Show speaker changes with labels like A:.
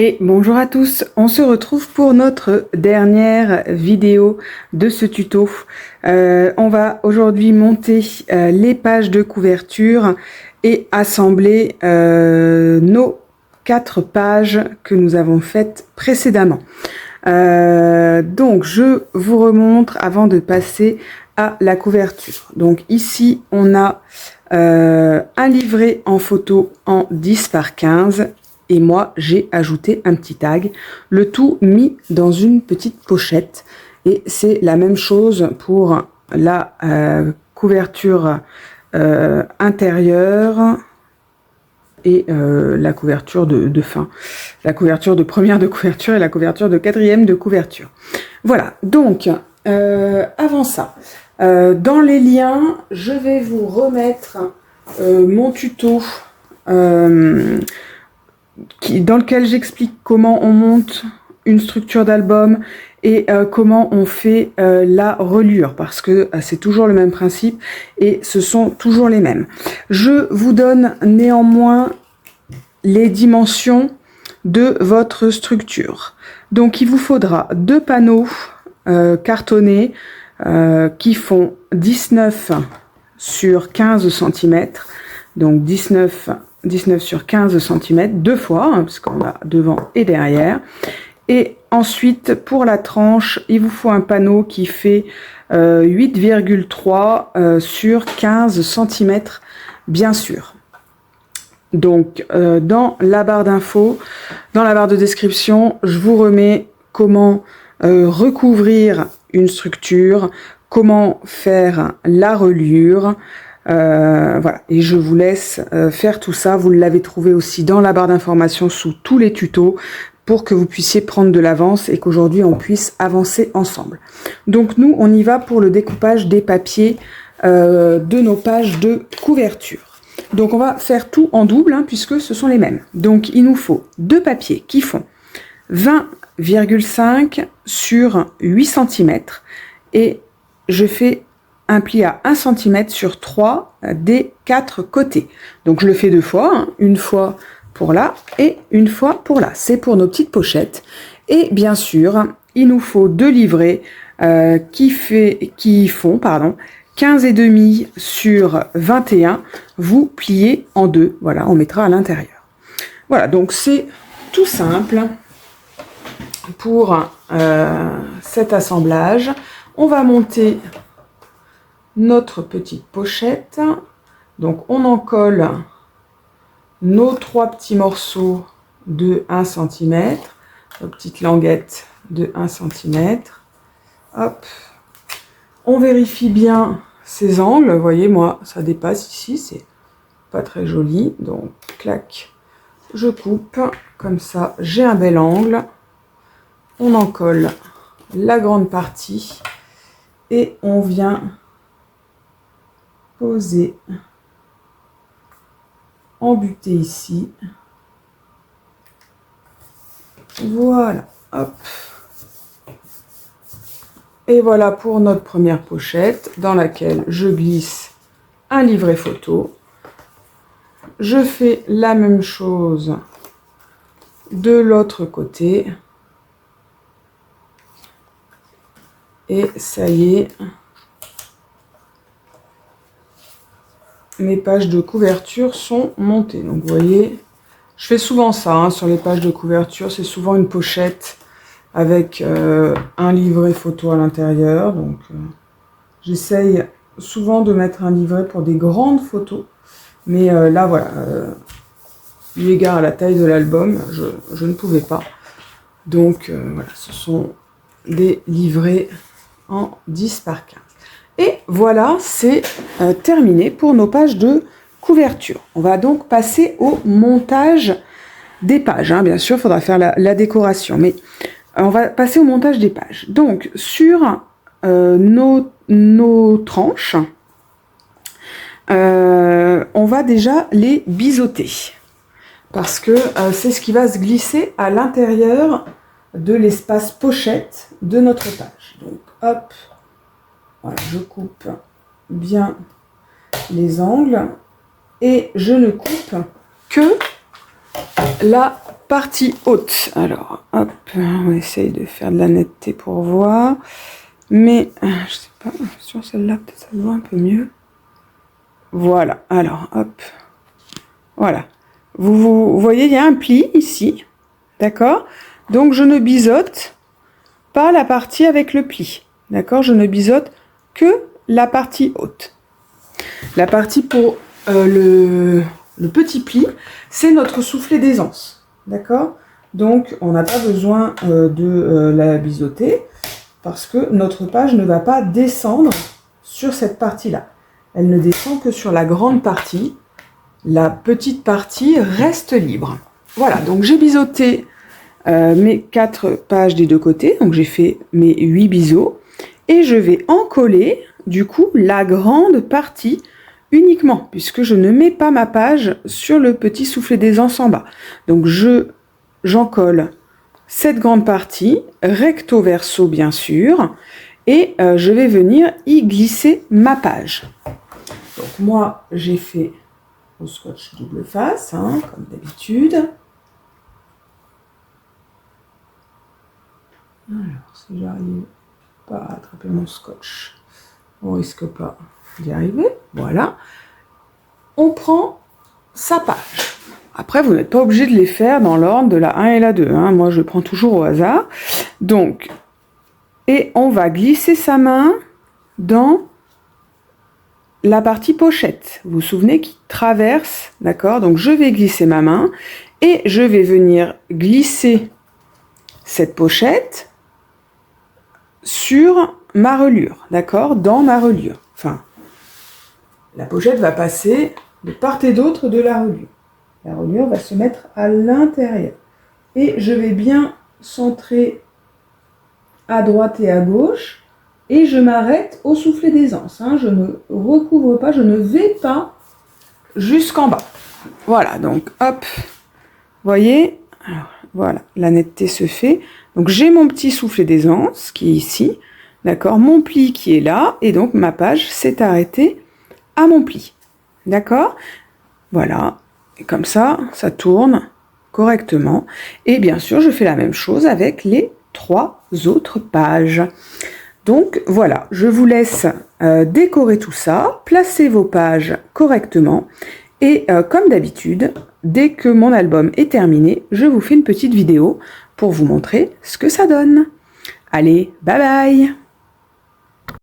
A: Et bonjour à tous, on se retrouve pour notre dernière vidéo de ce tuto. On va aujourd'hui monter les pages de couverture et assembler nos 4 pages que nous avons faites précédemment. Donc je vous remontre avant de passer à la couverture. Donc ici on a un livret en photo en 10 par 15. Et moi, j'ai ajouté un petit tag, le tout mis dans une petite pochette. Et c'est la même chose pour la couverture intérieure et la couverture de fin. La couverture de première de couverture et la couverture de quatrième de couverture. Voilà, donc avant ça, dans les liens, je vais vous remettre mon tuto dans lequel j'explique comment on monte une structure d'album et comment on fait la reliure, parce que c'est toujours le même principe et ce sont toujours les mêmes. Je vous donne néanmoins les dimensions de votre structure. Donc il vous faudra 2 panneaux cartonnés qui font 19 sur 15 cm, donc 19 sur 15 cm, 2 fois, hein, parce qu'on a devant et derrière. Et ensuite, pour la tranche, il vous faut un panneau qui fait 8,3 sur 15 cm, bien sûr. Donc, dans la barre d'infos, dans la barre de description, je vous remets comment recouvrir une structure, comment faire la reliure. Voilà, et je vous laisse faire tout ça. Vous l'avez trouvé aussi dans la barre d'informations sous tous les tutos pour que vous puissiez prendre de l'avance et qu'aujourd'hui on puisse avancer ensemble. Donc nous, on y va pour le découpage des papiers de nos pages de couverture. Donc on va faire tout en double, hein, puisque ce sont les mêmes. Donc il nous faut 2 papiers qui font 20,5 sur 8 cm et je fais un pli à 1 cm sur 3 des 4 côtés. Donc je le fais 2 fois, hein, une fois pour là et une fois pour là. C'est pour nos petites pochettes. Et bien sûr, il nous faut 2 livrets qui font 15,5 sur 21. Vous pliez en 2. Voilà, on mettra à l'intérieur. Voilà, donc c'est tout simple pour cet assemblage. On va monter notre petite pochette. Donc on en colle nos 3 petits morceaux de 1 cm, nos petites languettes de 1 cm. Hop. On vérifie bien ces angles. Vous voyez, moi ça dépasse ici, c'est pas très joli. Donc clac, je coupe comme ça, j'ai un bel angle. On en colle la grande partie et on vient poser, embuter ici. Voilà, hop. Et voilà pour notre première pochette dans laquelle je glisse un livret photo. Je fais la même chose de l'autre côté. Et ça y est. Mes pages de couverture sont montées. Donc vous voyez, je fais souvent ça hein, sur les pages de couverture. C'est souvent une pochette avec un livret photo à l'intérieur. Donc j'essaye souvent de mettre un livret pour des grandes photos. Mais là voilà, eu égard à la taille de l'album, je ne pouvais pas. Donc voilà, ce sont des livrets en 10 par 15. Et voilà, c'est terminé pour nos pages de couverture. On va donc passer au montage des pages. Hein. Bien sûr, il faudra faire la décoration, mais on va passer au montage des pages. Donc, sur nos tranches, on va déjà les biseauter. Parce que c'est ce qui va se glisser à l'intérieur de l'espace pochette de notre page. Donc, hop. Voilà, je coupe bien les angles et je ne coupe que la partie haute. Alors, hop, on essaye de faire de la netteté pour voir. Mais, je sais pas, sur celle-là, peut-être ça se voit un peu mieux. Voilà, alors, hop. Voilà. Vous voyez, il y a un pli ici. D'accord? Donc, je ne biseaute pas la partie avec le pli. D'accord? Je ne biseaute que la partie haute. La partie pour le petit pli, c'est notre soufflet d'aisance. D'accord? Donc, on n'a pas besoin de la biseauter parce que notre page ne va pas descendre sur cette partie-là. Elle ne descend que sur la grande partie. La petite partie reste libre. Voilà, donc j'ai biseauté mes 4 pages des deux côtés. Donc, j'ai fait mes 8 biseaux. Et je vais encoller, du coup, la grande partie uniquement, puisque je ne mets pas ma page sur le petit soufflet d'aisance en bas. Donc, j'encolle cette grande partie, recto verso bien sûr, et je vais venir y glisser ma page. Donc, moi, j'ai fait au scotch double face, hein, comme d'habitude. Alors, si j'arrive pas à attraper mon scotch, on risque pas d'y arriver. Voilà. On prend sa page. Après, vous n'êtes pas obligé de les faire dans l'ordre de la 1 et la 2. Hein. Moi, je prends toujours au hasard. Donc, et on va glisser sa main dans la partie pochette. Vous vous souvenez qui traverse, d'accord? Donc, je vais glisser ma main et je vais venir glisser cette pochette sur ma reliure, d'accord? Dans ma reliure. Enfin, la pochette va passer de part et d'autre de la reliure. La reliure va se mettre à l'intérieur. Et je vais bien centrer à droite et à gauche. Et je m'arrête au soufflet d'aisance. Hein. Je ne recouvre pas, je ne vais pas jusqu'en bas. Voilà, donc hop, voyez, alors, voilà, la netteté se fait. Donc j'ai mon petit soufflet d'aisance qui est ici, d'accord, mon pli qui est là, et donc ma page s'est arrêtée à mon pli, d'accord. Voilà, et comme ça, ça tourne correctement. Et bien sûr, je fais la même chose avec les 3 autres pages. Donc voilà, je vous laisse décorer tout ça, placer vos pages correctement et comme d'habitude, dès que mon album est terminé, je vous fais une petite vidéo pour vous montrer ce que ça donne. Allez, bye bye!